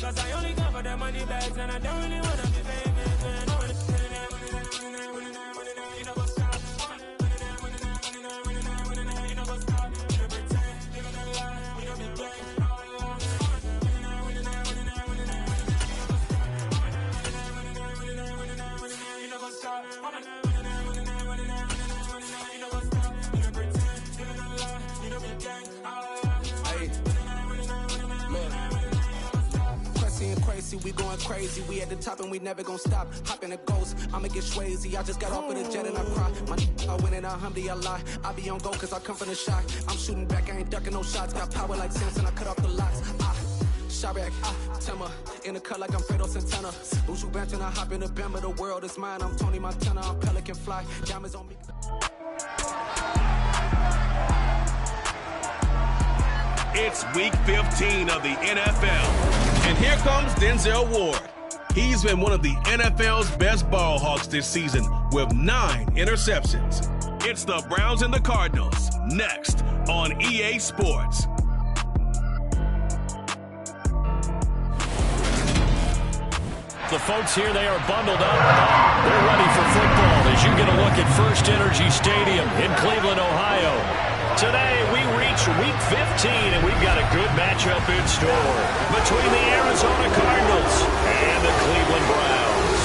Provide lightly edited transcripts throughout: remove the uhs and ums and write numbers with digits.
Cause I only come for the money bags and I don't really wanna be famous, man. You never stop. You never stop. You never pretend. Living a lie. You know me play. You never stop. Crazy, we going crazy. We at the top and we never gonna stop. Hop in a ghost, I'ma get swayzy. I just got off of the jet and I cry. I win in a alhamdulillah. I be on go cause I come from the shot. I'm shooting back, I ain't ducking no shots. Got power like Samson, I cut off the locks. Shot back, Timmer, in the cut like I'm Fredo Santana. Buju Banton, I hop in the Bama. The world is mine, I'm Tony Montana. I'm Pelican Fly, diamonds on me. It's week 15 of the NFL, and here comes Denzel Ward. He's been one of the NFL's best ball hawks this season with 9 interceptions. It's the Browns and the Cardinals, next on EA Sports. The folks here, they are bundled up. They're ready for football as you get a look at First Energy Stadium in Cleveland, Ohio. Today, we reach week 15, and we've got a good matchup in store between the Arizona Cardinals and the Cleveland Browns.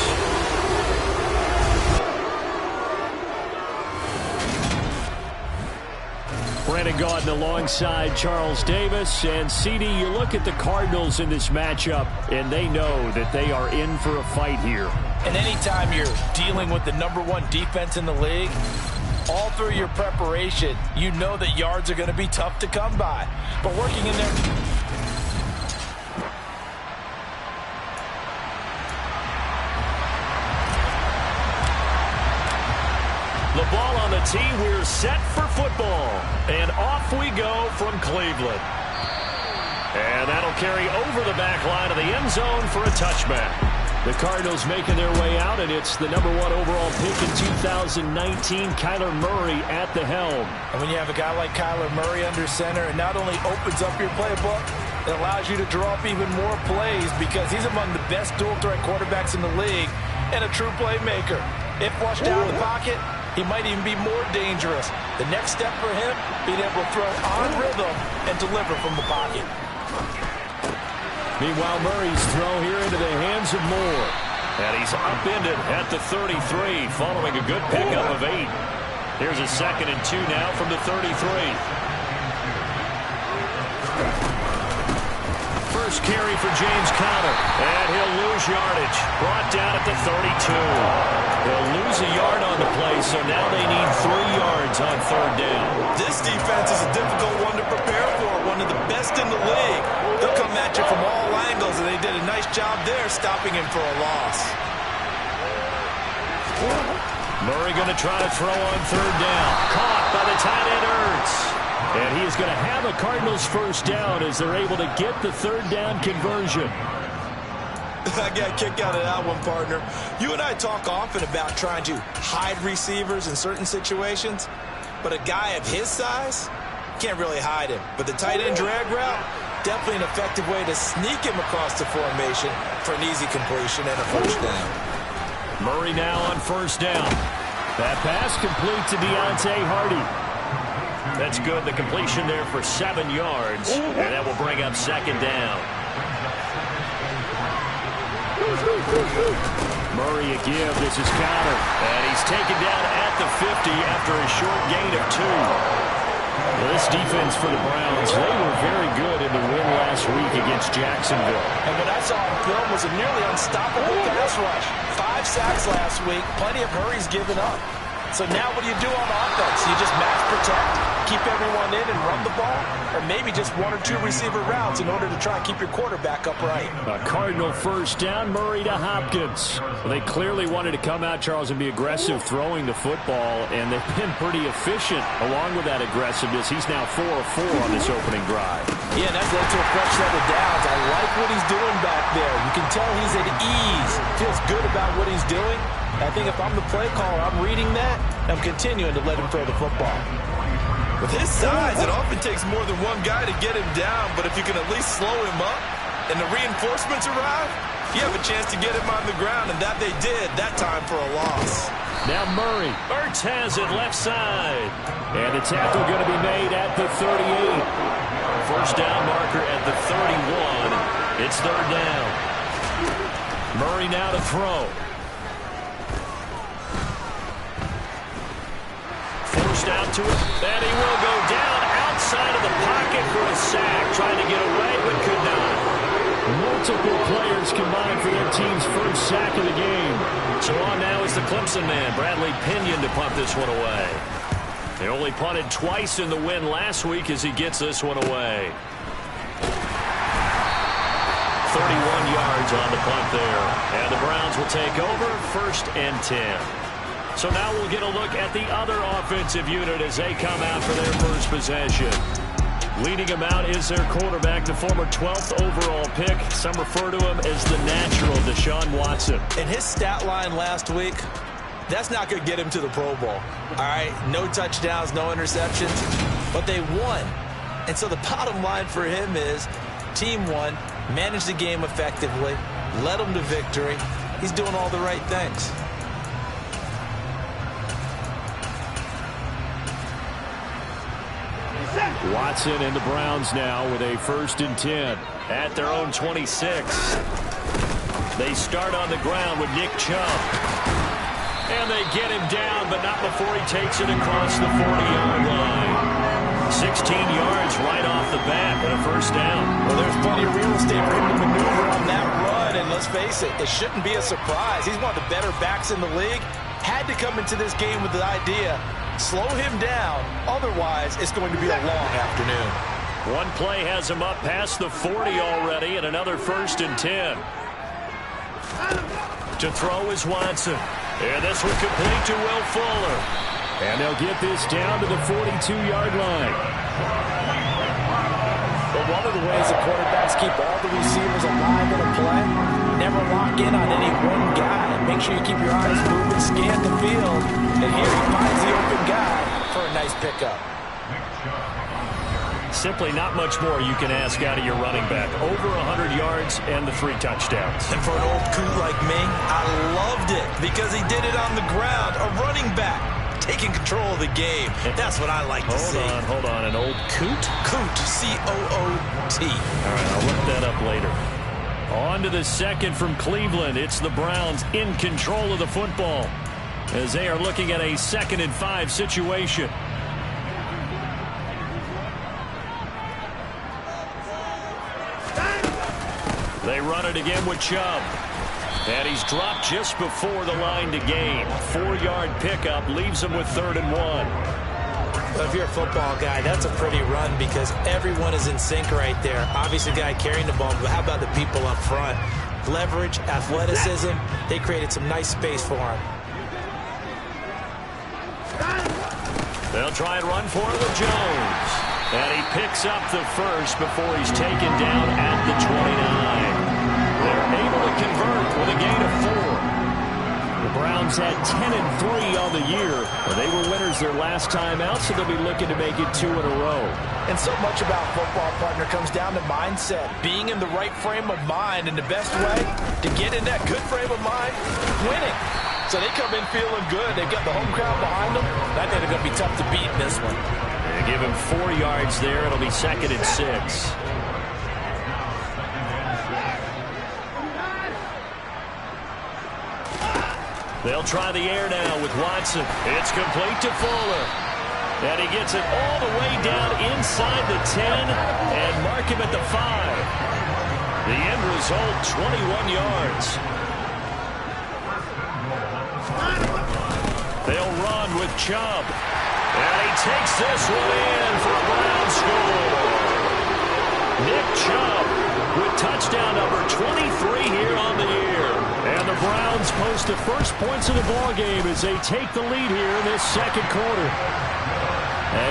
Brandon Gaudin alongside Charles Davis. And, CD, you look at the Cardinals in this matchup, and they know that they are in for a fight here. And anytime you're dealing with the #1 defense in the league, all through your preparation, you know that yards are going to be tough to come by. But working in there... The ball on the tee, we're set for football. And off we go from Cleveland. And that'll carry over the back line of the end zone for a touchback. The Cardinals making their way out, and it's the #1 overall pick in 2019, Kyler Murray at the helm. And when you have a guy like Kyler Murray under center, it not only opens up your playbook, it allows you to draw up even more plays because he's among the best dual-threat quarterbacks in the league and a true playmaker. If flushed out of the pocket, he might even be more dangerous. The next step for him, being able to throw on rhythm and deliver from the pocket. Meanwhile, Murray's throw here into the hands of Moore. And he's upended at the 33 following a good pickup of 8. Here's a 2nd and 2 now from the 33. First carry for James Conner. And he'll lose yardage. Brought down at the 32. They'll lose a yard on the play, so now they need 3 yards on 3rd down. This defense is a difficult one to prepare for, one of the best in the league. They'll come at you from all angles, and they did a nice job there stopping him for a loss. Murray going to try to throw on 3rd down. Caught by the tight end Ertz. And he is going to have a Cardinals first down as they're able to get the 3rd down conversion. I got a kick out of that one, partner. You and I talk often about trying to hide receivers in certain situations, but a guy of his size can't really hide him. But the tight end drag route, definitely an effective way to sneak him across the formation for an easy completion and a first down. Murray now on 1st down. That pass complete to Deontay Hardy. That's good. The completion there for 7 yards, and that will bring up 2nd down. Murray a give. This is Conner. And he's taken down at the 50 after a short gain of 2. Well, this defense for the Browns, they were very good in the win last week against Jacksonville. And what I saw on film was a nearly unstoppable pass rush. 5 sacks last week, plenty of hurries given up. So now what do you do on offense? You just match protect, keep everyone in and run the ball, or maybe just 1 or 2 receiver routes in order to try and keep your quarterback upright. A Cardinal first down, Murray to Hopkins. Well, they clearly wanted to come out, Charles, and be aggressive throwing the football, and they've been pretty efficient along with that aggressiveness. He's now 4 of 4 on this opening drive. Yeah, and that's led to a fresh set of downs. I like what he's doing back there. You can tell he's at ease, feels good about what he's doing. I think if I'm the play caller, I'm reading that, and I'm continuing to let him throw the football. With his size, it often takes more than one guy to get him down, but if you can at least slow him up, and the reinforcements arrive, you have a chance to get him on the ground, and that they did that time for a loss. Now Murray. Ertz has it left side. And the tackle going to be made at the 38. First down marker at the 31. It's third down. Murray now to throw. Forced out to it. And he will go down outside of the pocket for a sack. Trying to get away, but could not. Multiple players combined for their team's first sack of the game. So on now is the Clemson man, Bradley Pinion, to punt this one away. They only punted twice in the win last week as he gets this one away. 31 yards on the punt there. And the Browns will take over, 1st and 10. So now we'll get a look at the other offensive unit as they come out for their first possession. Leading him out is their quarterback, the former 12th overall pick. Some refer to him as the natural, Deshaun Watson. And his stat line last week, that's not going to get him to the Pro Bowl. All right, no touchdowns, no interceptions, but they won. And so the bottom line for him is team won, managed the game effectively, led them to victory. He's doing all the right things. Watson and the Browns now with a 1st and 10 at their own 26. They start on the ground with Nick Chubb. And they get him down, but not before he takes it across the 40-yard line. 16 yards right off the bat and a 1st down. Well, there's plenty of real estate for him to maneuver on that run, and let's face it, it shouldn't be a surprise. He's one of the better backs in the league. Had to come into this game with the idea, slow him down, otherwise it's going to be a long afternoon. One play has him up past the 40 already, and another 1st and 10. To throw is Watson. And this one complete to Will Fuller. And they'll get this down to the 42-yard line. But one of the ways the quarterbacks keep all the receivers alive in a play, never lock in on any one guy. Make sure you keep your eyes moving, scan the field. And here he finds the open guy for a nice pickup. Simply not much more you can ask out of your running back. Over 100 yards and the 3 touchdowns. And for an old coot like me, I loved it because he did it on the ground. A running back taking control of the game. That's what I like to see. Hold on. An old coot? Coot, C-O-O-T. All right, I'll look that up later. On to the second from Cleveland. It's the Browns in control of the football as they are looking at a 2nd and 5 situation. They run it again with Chubb. And he's dropped just before the line to gain. 4-yard pickup leaves him with 3rd and 1. Well, if you're a football guy, that's a pretty run because everyone is in sync right there. Obviously, the guy carrying the ball, but how about the people up front? Leverage, athleticism, they created some nice space for him. They'll try and run for it with Jones. And he picks up the first before he's taken down at the 29. They're able to convert with a gain of 4. The Browns had 10-3 on the year. They were winners their last time out, so they'll be looking to make it 2 in a row. And so much about football, partner, comes down to mindset. Being in the right frame of mind, and the best way to get in that good frame of mind, winning. So they come in feeling good. They've got the home crowd behind them. I think they're going to be tough to beat in this one. They give him 4 yards there. It'll be 2nd and 6. They'll try the air now with Watson. It's complete to Fuller. And he gets it all the way down inside the 10 and mark him at the 5. The end result, 21 yards. They'll run with Chubb. And he takes this one in for a Brown score. Nick Chubb with touchdown number 23 here on the year. And the Browns post the first points of the ballgame as they take the lead here in this 2nd quarter.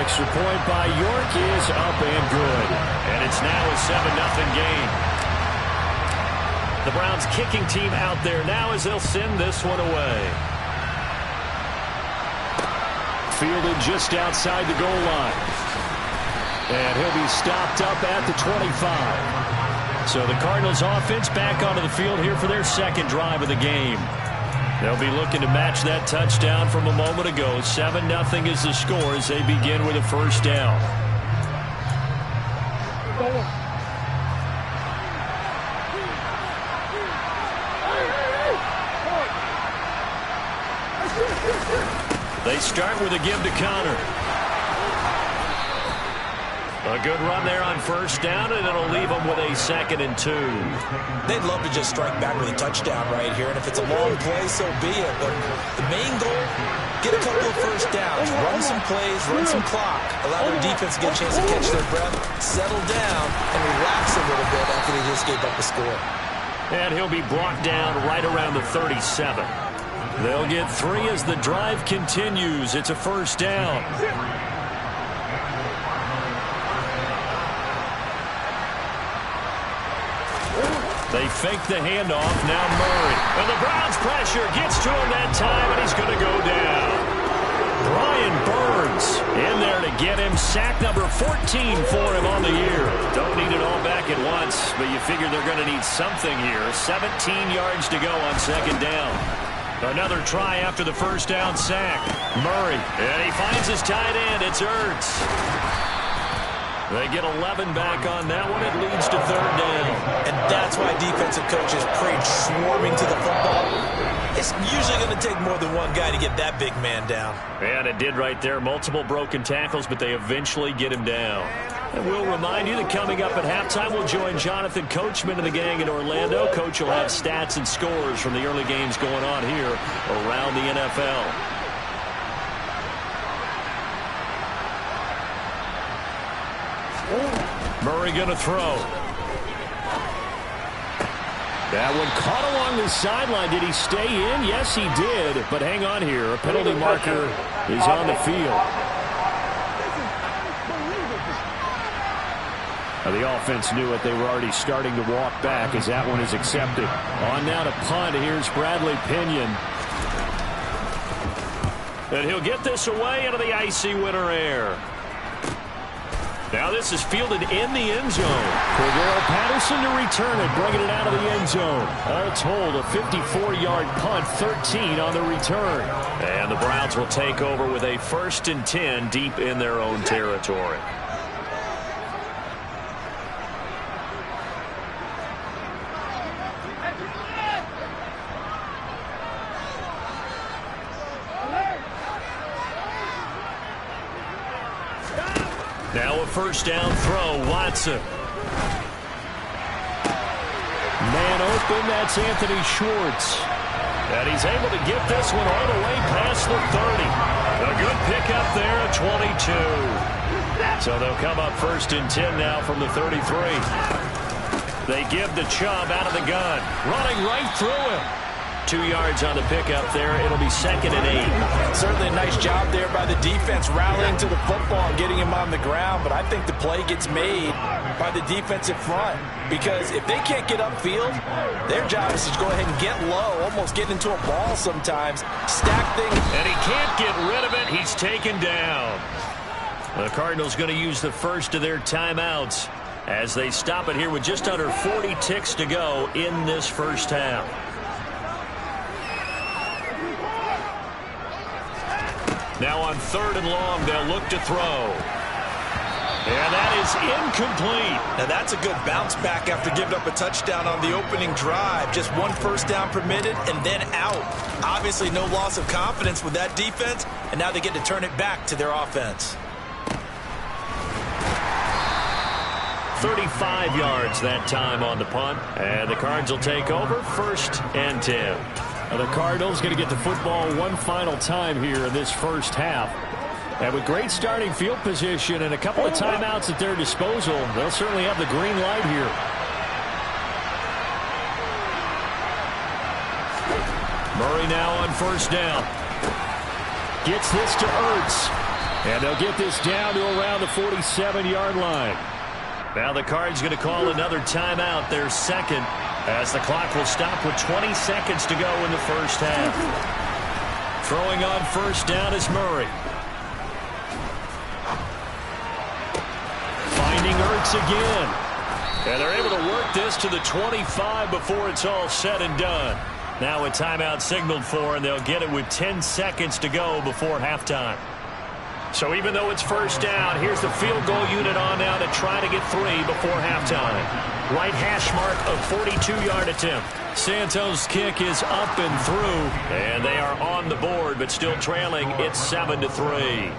Extra point by York is up and good. And it's now a 7-0 game. The Browns kicking team out there now as they'll send this one away. Fielded just outside the goal line. And he'll be stopped up at the 25. So the Cardinals offense back onto the field here for their second drive of the game. They'll be looking to match that touchdown from a moment ago. 7-0 is the score as they begin with a first down. They start with a give to Connor. A good run there on first down, and it'll leave them with a 2nd and 2. They'd love to just strike back with a touchdown right here, and if it's a long play, so be it. But the main goal, get a couple of first downs, run some plays, run some clock, allow their defense to get a chance to catch their breath, settle down, and relax a little bit after they just gave up a score. And he'll be brought down right around the 37. They'll get 3 as the drive continues. It's a first down. They fake the handoff. Now Murray. And the Browns pressure gets to him that time, and he's going to go down. Brian Burns in there to get him. Sack number 14 for him on the year. Don't need it all back at once, but you figure they're going to need something here. 17 yards to go on second down. Another try after the first down sack. Murray. And he finds his tight end. It's Ertz. They get 11 back on that one. It leads to third down. And that's why defensive coaches preach swarming to the football. It's usually going to take more than one guy to get that big man down. And it did right there. Multiple broken tackles, but they eventually get him down. And we'll remind you that coming up at halftime, we'll join Jonathan Coachman and the gang in Orlando. Coach will have stats and scores from the early games going on here around the NFL. Murray going to throw. That one caught along the sideline. Did he stay in? Yes, he did. But hang on here. A penalty marker is on the field. Now, the offense knew it. They were already starting to walk back as that one is accepted. On now to punt. Here's Bradley Pinion. And he'll get this away into the icy winter air. Now this is fielded in the end zone. Cordero Patterson to return it, bringing it out of the end zone. It's hold, a 54-yard punt, 13 on the return. And the Browns will take over with a 1st and 10 deep in their own territory. Now a first down throw, Watson. Man open, that's Anthony Schwartz. And he's able to get this one all the way past the 30. A good pickup there at 22. So they'll come up 1st and 10 now from the 33. They give the Chubb out of the gun. Running right through him. 2 yards on the pickup there. It'll be 2nd and 8. Certainly a nice job there by the defense rallying to the football and getting him on the ground. But I think the play gets made by the defensive front. Because if they can't get upfield, their job is to go ahead and get low, almost get into a ball sometimes, stack things. And he can't get rid of it. He's taken down. The Cardinals going to use the first of their timeouts as they stop it here with just under 40 ticks to go in this first half. Now on 3rd and long, they'll look to throw. And that is incomplete. Now that's a good bounce back after giving up a touchdown on the opening drive. Just 1 first down permitted and then out. Obviously no loss of confidence with that defense, and now they get to turn it back to their offense. 35 yards that time on the punt. And the Cards will take over 1st and 10. Now the Cardinals going to get the football one final time here in this first half. And with great starting field position and a couple of timeouts at their disposal, they'll certainly have the green light here. Murray now on 1st down. Gets this to Ertz. And they'll get this down to around the 47-yard line. Now the Cards going to call another timeout, their 2nd, as the clock will stop with 20 seconds to go in the first half. Throwing on 1st down is Murray. Finding Ertz again. And they're able to work this to the 25 before it's all said and done. Now a timeout signaled for, and they'll get it with 10 seconds to go before halftime. So even though it's first down, here's the field goal unit on now to try to get 3 before halftime. Right hash mark of 42-yard attempt. Santos' kick is up and through, and they are on the board, but still trailing. It's 7-3.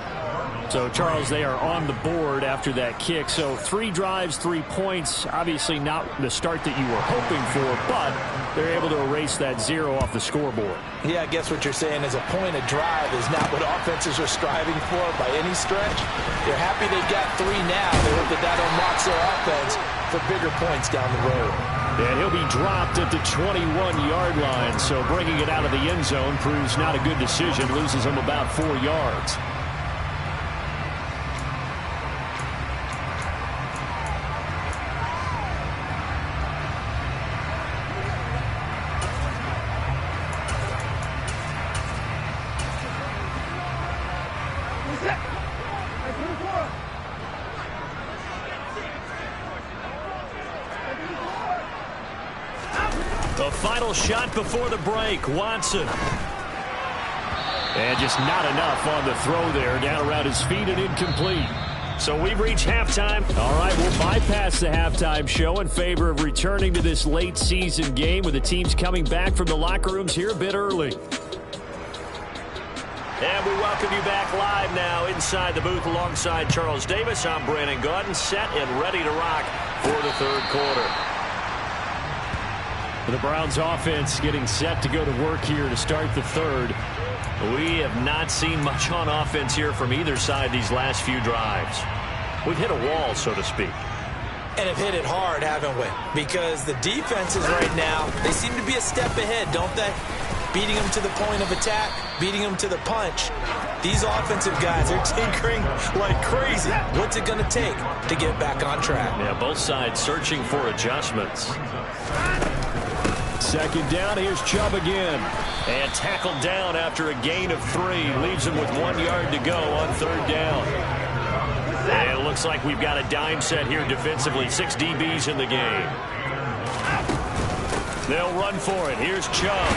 So, Charles, they are on the board after that kick. So 3 drives, 3 points. Obviously not the start that you were hoping for, but they're able to erase that 0 off the scoreboard. Yeah, I guess what you're saying is a point of drive is not what offenses are striving for by any stretch. They're happy they got 3 now. They hope that unlocks their offense for bigger points down the road. And he'll be dropped at the 21-yard line. So bringing it out of the end zone proves not a good decision. Loses him about 4 yards. The final shot before the break, Watson. And just not enough on the throw there. Down around his feet and incomplete. So we've reached halftime. All right, we'll bypass the halftime show in favor of returning to this late season game with the teams coming back from the locker rooms here a bit early. And we welcome you back live now inside the booth alongside Charles Davis. I'm Brandon Gaudin, set and ready to rock for the third quarter. The Browns offense getting set to go to work here to start the third. We have not seen much on offense here from either side these last few drives. We've hit a wall, so to speak. And have hit it hard, haven't we? Because the defenses right now, they seem to be a step ahead, don't they? Beating them to the point of attack, beating them to the punch. These offensive guys are tinkering like crazy. What's it going to take to get back on track? Yeah, both sides searching for adjustments. Second down, here's Chubb again. And tackled down after a gain of 3. Leaves him with 1 yard to go on third down. And it looks like we've got a dime set here defensively. 6 DBs in the game. They'll run for it. Here's Chubb.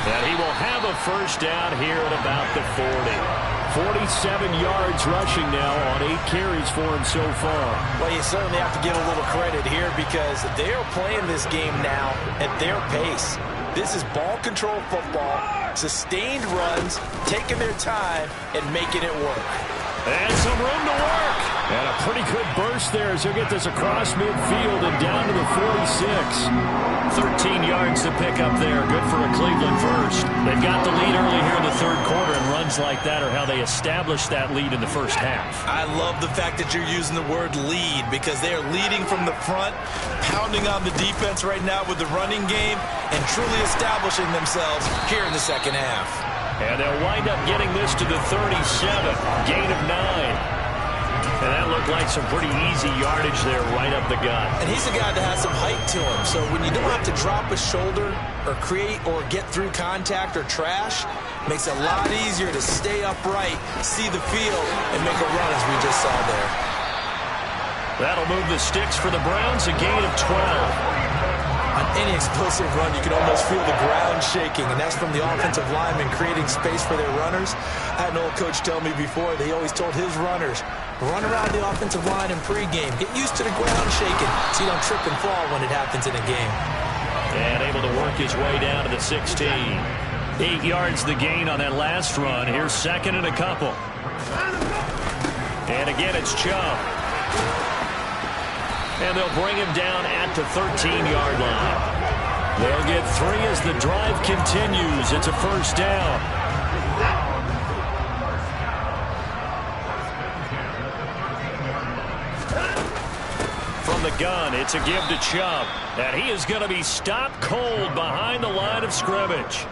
And he will have a first down here at about the 40. 47 yards rushing now on 8 carries for him so far. Well, you certainly have to give a little credit here because they are playing this game now at their pace. This is ball control football, sustained runs, taking their time, and making it work. And some room to work. And a pretty good burst there as he'll get this across midfield and down to the 46. 13 yards to pick up there. Good for a Cleveland first. They've got the lead early here in the third quarter, and runs like that are how they established that lead in the first half. I love the fact that you're using the word lead because they are leading from the front, pounding on the defense right now with the running game, and truly establishing themselves here in the second half. And they'll wind up getting this to the 37. Gain of 9. And that looked like some pretty easy yardage there right up the gut. And he's a guy that has some height to him. So when you don't have to drop a shoulder or create or get through contact or trash, makes it a lot easier to stay upright, see the field, and make a run as we just saw there. That'll move the sticks for the Browns. A gain of 12. On any explosive run, you can almost feel the ground shaking, and that's from the offensive linemen creating space for their runners. I had an old coach tell me before, he always told his runners, run around the offensive line in pregame. Get used to the ground shaking so you don't trip and fall when it happens in a game. And able to work his way down to the 16. 8 yards the gain on that last run. Here's second and a couple. And again, it's Chubb. And they'll bring him down at the 13-yard line. They'll get 3 as the drive continues. It's a first down. From the gun, it's a give to Chubb. And he is going to be stopped cold behind the line of scrimmage.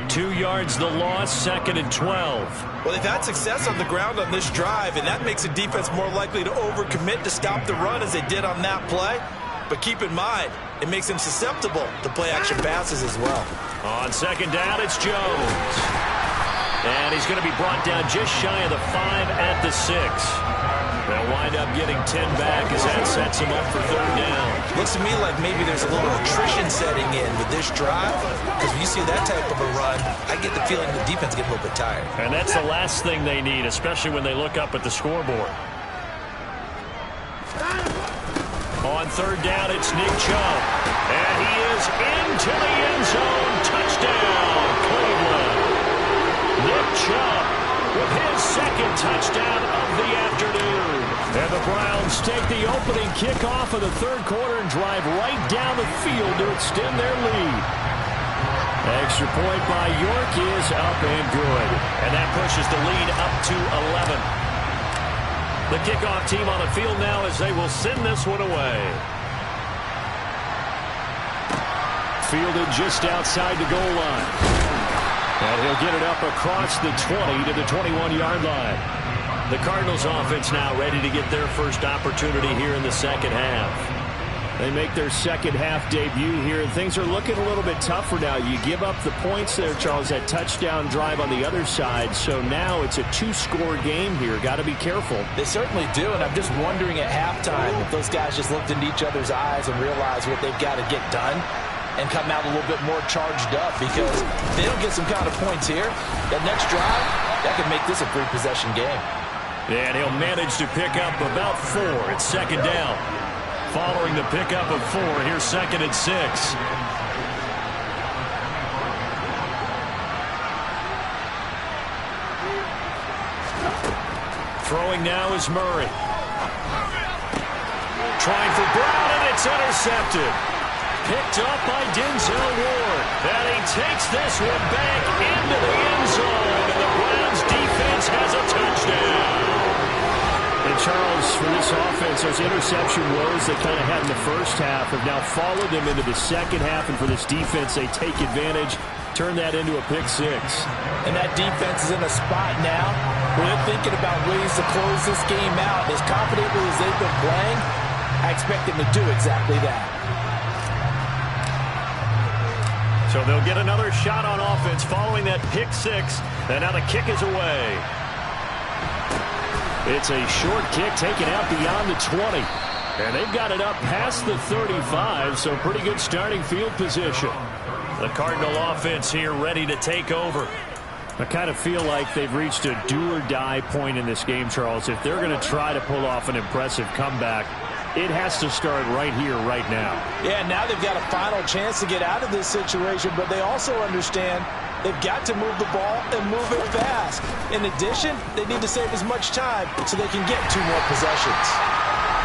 2 yards the loss, second and 12. Well, they've had success on the ground on this drive, and that makes the defense more likely to overcommit to stop the run as they did on that play. But keep in mind, it makes them susceptible to play-action passes as well. On second down, it's Jones. And he's going to be brought down just shy of the 5 at the 6. They'll wind up getting 10 back as that sets them up for third down. Looks to me like maybe there's a little attrition setting in with this drive, because when you see that type of a run, I get the feeling the defense gets a little bit tired. And that's the last thing they need, especially when they look up at the scoreboard. On third down, it's Nick Chubb. And he is into the end zone. Touchdown, Cleveland. Nick Chubb with his second touchdown of the afternoon. And the Browns take the opening kickoff of the third quarter and drive right down the field to extend their lead. Extra point by York is up and good. And that pushes the lead up to 11. The kickoff team on the field now as they will send this one away. Fielded just outside the goal line. And he'll get it up across the 20 to the 21-yard line. The Cardinals offense now ready to get their first opportunity here in the second half. They make their second half debut here, and things are looking a little bit tougher now. You give up the points there, Charles, that touchdown drive on the other side. So now it's a two-score game here. Got to be careful. They certainly do, and I'm just wondering at halftime if those guys just looked into each other's eyes and realized what they've got to get done and come out a little bit more charged up, because if they don't get some kind of points here, that next drive, that could make this a three-possession game. And he'll manage to pick up about 4. It's second down. Following the pickup of 4, here's second and 6. Throwing now is Murray. Trying for Brown, and it's intercepted. Picked up by Denzel Ward. And he takes this one back into the end zone. And the Browns defense has a touchdown. And Charles, for this offense, those interception woes they kind of had in the first half have now followed them into the second half. And for this defense, they take advantage, turn that into a pick 6. And that defense is in a spot now where they're thinking about ways to close this game out. As confidently as they've been playing, I expect them to do exactly that. So they'll get another shot on offense following that pick 6. And now the kick is away. It's a short kick taken out beyond the 20. And they've got it up past the 35, so pretty good starting field position. The Cardinal offense here ready to take over. I kind of feel like they've reached a do-or-die point in this game, Charles. If they're going to try to pull off an impressive comeback, it has to start right here, right now. Yeah, now they've got a final chance to get out of this situation, but they also understand they've got to move the ball and move it fast. In addition, they need to save as much time so they can get 2 more possessions.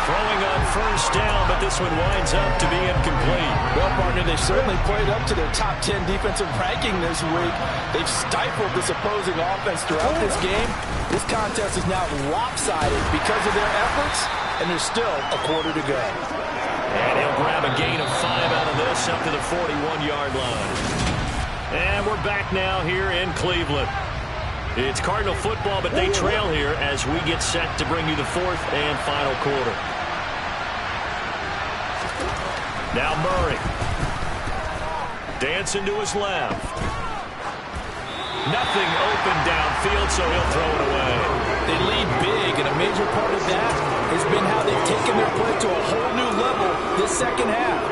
Throwing on first down, but this one winds up to be incomplete. Well, partner, they certainly played up to their top 10 defensive ranking this week. They've stifled this opposing offense throughout this game. This contest is now lopsided because of their efforts, and there's still a quarter to go. And he'll grab a gain of 5 out of this up to the 41-yard line. And we're back now here in Cleveland. It's Cardinal football, but they trail here as we get set to bring you the 4th and final quarter. Now Murray. Dancing to his left. Nothing open downfield, so he'll throw it away. They lead big, and a major part of that has been how they've taken their play to a whole new level this second half.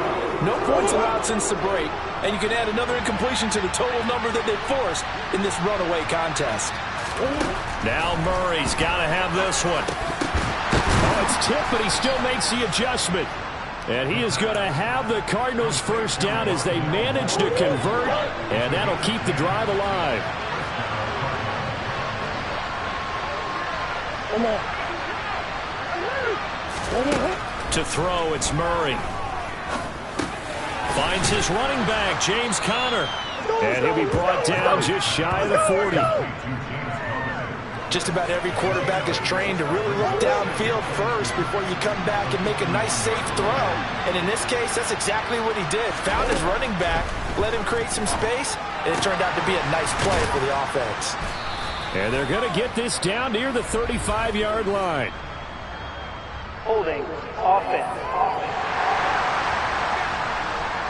No points allowed since the break, and you can add another incompletion to the total number that they forced in this runaway contest. Now Murray's got to have this one. Oh, it's tipped, but he still makes the adjustment. And he is going to have the Cardinals first down as they manage to convert, and that'll keep the drive alive. To throw, it's Murray. Finds his running back, James Conner. And he'll be brought down just shy of the 40. Just about every quarterback is trained to really look downfield first before you come back and make a nice, safe throw. And in this case, that's exactly what he did. Found his running back, let him create some space, and it turned out to be a nice play for the offense. And they're going to get this down near the 35-yard line. Holding, offense.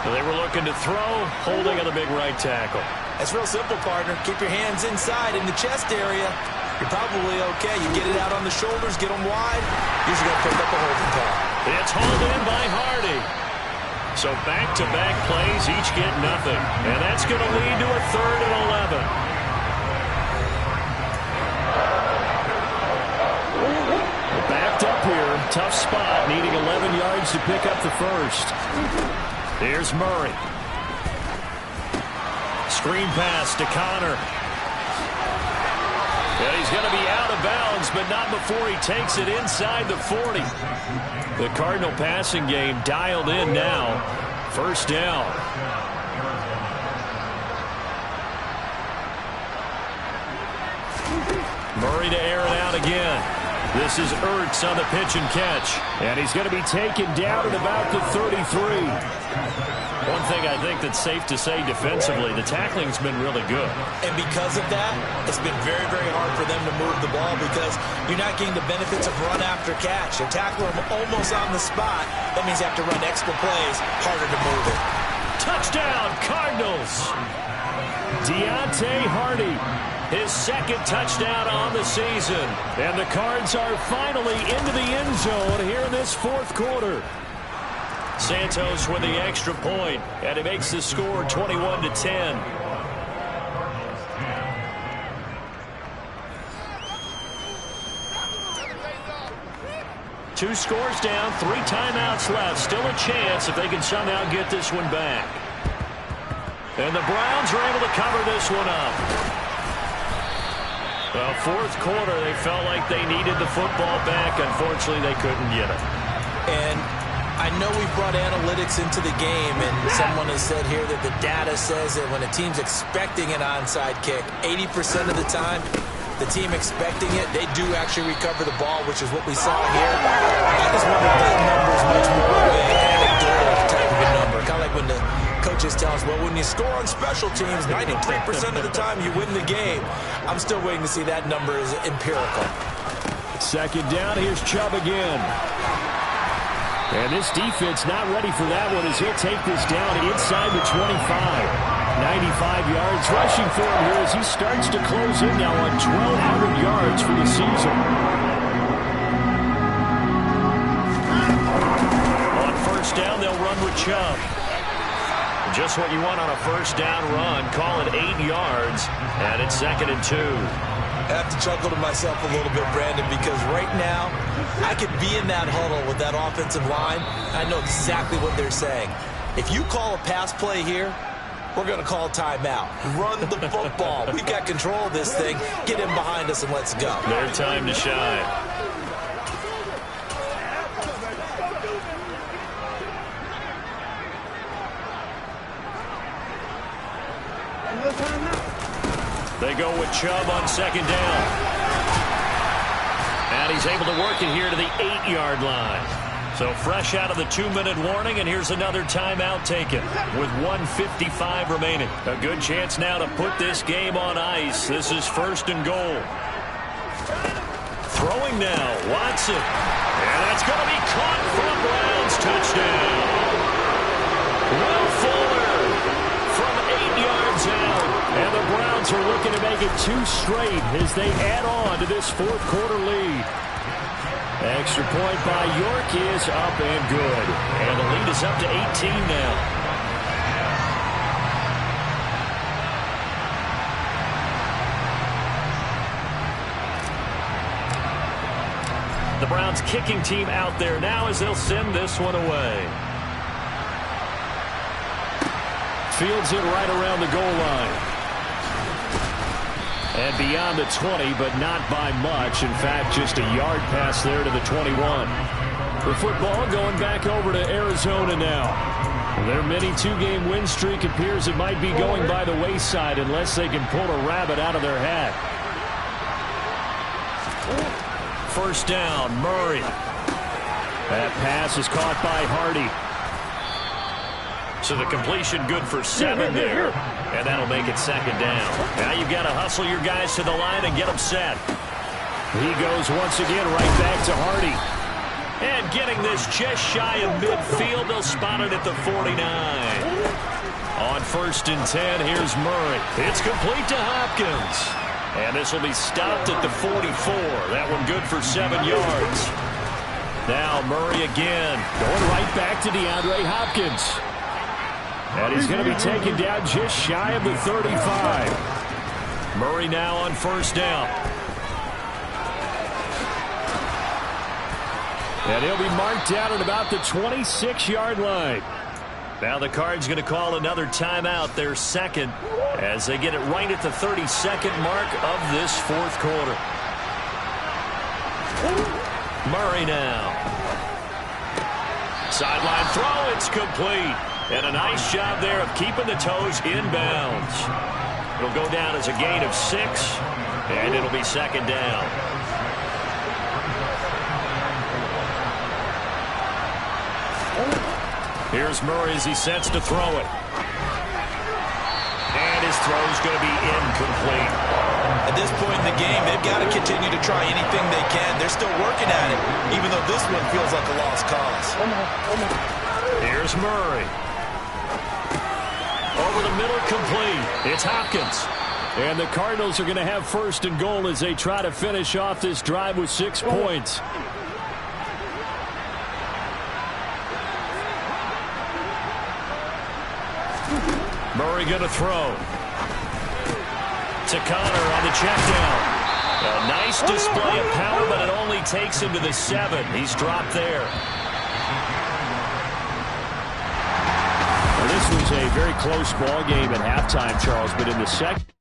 So they were looking to throw, holding on the big right tackle. That's real simple, partner. Keep your hands inside in the chest area. you're probably okay. You get it out on the shoulders, get them wide, usually going to pick up a holding call. It's hauled in by Hardy. So back-to-back plays, each get nothing. And that's going to lead to a 3rd and 11. Backed up here, tough spot, needing 11 yards to pick up the first. Here's Murray. Screen pass to Connor. And he's going to be out of bounds, but not before he takes it inside the 40. The Cardinal passing game dialed in now. First down. Murray to air it out again. This is Ertz on the pitch and catch. And he's going to be taken down at about the 33. One thing I think that's safe to say defensively, the tackling's been really good. And because of that, it's been very, very hard for them to move the ball because you're not getting the benefits of run after catch. You tackle them almost on the spot. That means you have to run extra plays, harder to move it. Touchdown, Cardinals! Deontay Hardy, his 2nd touchdown on the season. And the Cards are finally into the end zone here in this 4th quarter. Santos with the extra point, and it makes the score 21-10. Two scores down, 3 timeouts left. Still a chance if they can somehow get this one back. And the Browns are able to cover this one up. Well, 4th quarter, they felt like they needed the football back. Unfortunately, they couldn't get it. And I know we've brought analytics into the game, and someone has said here that the data says that when a team's expecting an onside kick, 80% of the time, the team expecting it, they do actually recover the ball, which is what we saw here. I just wonder if that number is much more of an anecdotal type of a number. Kind of like when the coaches tell us, well, when you score on special teams, 93% of the time you win the game. I'm still waiting to see that number is empirical. 2nd down, here's Chubb again. And this defense not ready for that one as he'll take this down inside the 25. 95 yards rushing for him here as he starts to close in now on 1,200 yards for the season. On 1st down, they'll run with Chubb. Just what you want on a 1st down run. Call it 8 yards, and it's 2nd and 2. I have to chuckle to myself a little bit, Brandon, because right now I could be in that huddle with that offensive line. I know exactly what they're saying. If you call a pass play here, we're going to call timeout. Run the football. We've got control of this thing. Get in behind us and let's go. Their time to shine. They go with Chubb on 2nd down. And he's able to work it here to the 8-yard line. So fresh out of the 2-minute warning, and here's another timeout taken with 1:55 remaining. A good chance now to put this game on ice. This is 1st and goal. Throwing now, Watson. And that's going to be caught for a Browns touchdown. Will Fuller from 8 yards out. And the Browns are looking to make it 2 straight as they add on to this 4th quarter lead. Extra point by York is up and good. And the lead is up to 18 now. The Browns kicking team out there now as they'll send this one away. Fields it right around the goal line. And beyond the 20, but not by much. In fact, just a yard pass there to the 21. The football going back over to Arizona now. Their mini 2-game win streak appears it might be going by the wayside unless they can pull a rabbit out of their hat. 1st down, Murray. That pass is caught by Hardy. So the completion good for 7 there. And that'll make it 2nd down. Now you've got to hustle your guys to the line and get them set. He goes once again right back to Hardy. And getting this just shy of midfield, they'll spot it at the 49. On 1st and 10, here's Murray. It's complete to Hopkins. And this will be stopped at the 44. That one good for 7 yards. Now Murray again. Going right back to DeAndre Hopkins. And he's going to be taken down just shy of the 35. Murray now on first down. And he'll be marked down at about the 26-yard line. Now the Cards going to call another timeout, their second, as they get it right at the 32nd mark of this fourth quarter. Murray now. Sideline throw, it's complete. And a nice job there of keeping the toes inbounds. It'll go down as a gain of 6, and it'll be second down. Here's Murray as he sets to throw it. And his throw's going to be incomplete. At this point in the game, they've got to continue to try anything they can. They're still working at it, even though this one feels like a lost cause. Here's Murray. Over the middle, complete. It's Hopkins. And the Cardinals are going to have first and goal as they try to finish off this drive with 6 points. Murray going to throw. To Connor on the check down. A nice display of power, but it only takes him to the 7. He's dropped there. Well, this was a very close ball game at halftime, Charles, but in the second.